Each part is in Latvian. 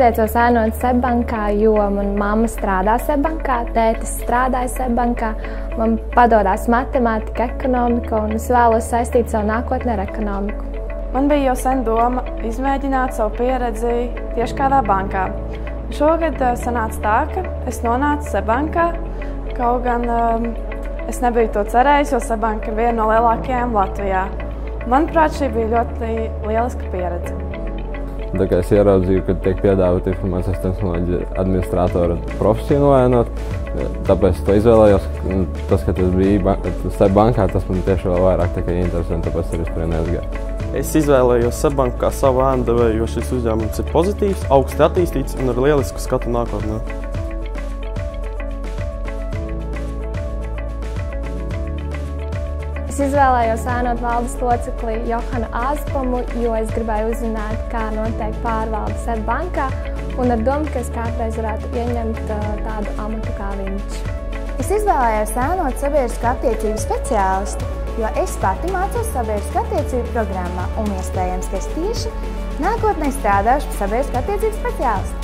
pieteicos ēnot Sebbankā, jo mana mamma strādā Sebbankā, tētis strādāja Sebbankā, man padodas matemātika, ekonomika, un es vēlos saistīt savu nākotni ar ekonomiku. Man bija jau sen doma izmēģināt savu pieredzi tieši kādā bankā. Šogad sanāca tā, ka es nonācu Sebbankā, kaut gan es nebiju to cerējis, jo Sebbanka ir viena no lielākajām Latvijā. Manuprāt, šī bija ļoti lieliska pieredze. Tā kā es ieraudzīju, ka tiek piedāvāta informācijas tehnoloģija administratora profesiju noēnot, tāpēc es to izvēlējos. Tas, ka tas bija Sebbankā, tas man tieši vēl vairāk tikai interesanti, tāpēc arī uz turieni aizgāju. Es izvēlējos Sebbanku kā savu ēndevēju, jo šis uzņēmums ir pozitīvs, augsti attīstīts un ar lielisku skatu nākotnē. Es izvēlējos ēnot valdes locekli Johanu Āzpamu, jo es gribēju uzzināt, kā notiek pārvalde Sebbankā, un ar domu, ka es kādreiz varētu ieņemt tādu amatu kā viņš. Es izvēlējos ēnot sabiedrisko attiecību speciālistu, jo es pati mācos sabiedrisko attiecību programmā, un iespējams, ka es tieši nākotnē strādāšu par sabiedrisko attiecību speciālistu.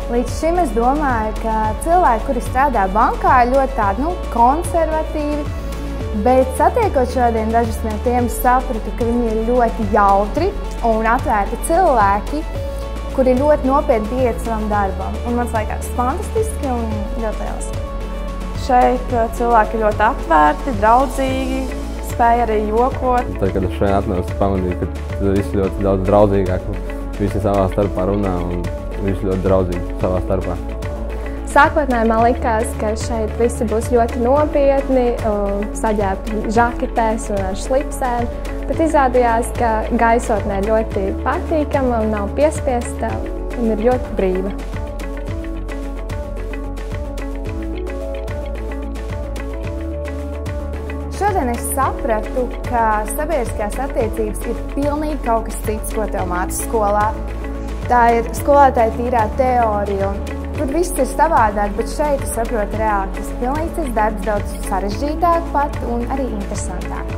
Līdz šim es domāju, ka cilvēki, kuri strādā bankā, ir ļoti tādi, konservatīvi, bet satiekot šodien dažus no tiem, sapratu, ka viņi ir ļoti jautri un atvērti cilvēki, kuri ļoti nopietni pieiet savam darbam. Un man liekas fantastiski un ļoti lieliski. Šeit cilvēki ir ļoti atvērti, draudzīgi, spēj arī jokot. Tad, kad es šeit atnācu, pamanīju, ka visi ļoti daudz draudzīgāk, visi savā starpā runā un visi ļoti draudzīgi savā starpā. Sākotnēji man likās, ka šeit visi būs ļoti nopietni, saģērbti žaketēs un ar slipsēm, bet izrādījās, ka gaisotnē ļoti patīkama un nav piespiesta un ir ļoti brīva. Šodien es sapratu, ka sabiedriskās attiecības ir pilnīgi kaut kas cits, ko tev māca skolā. Tā ir skolotāja tīrā teorija, un tur viss ir savādāk, bet šeit es saprotu reāli, tas pilnīgi cits darbs, daudz sarežģītāk pat un arī interesantāk.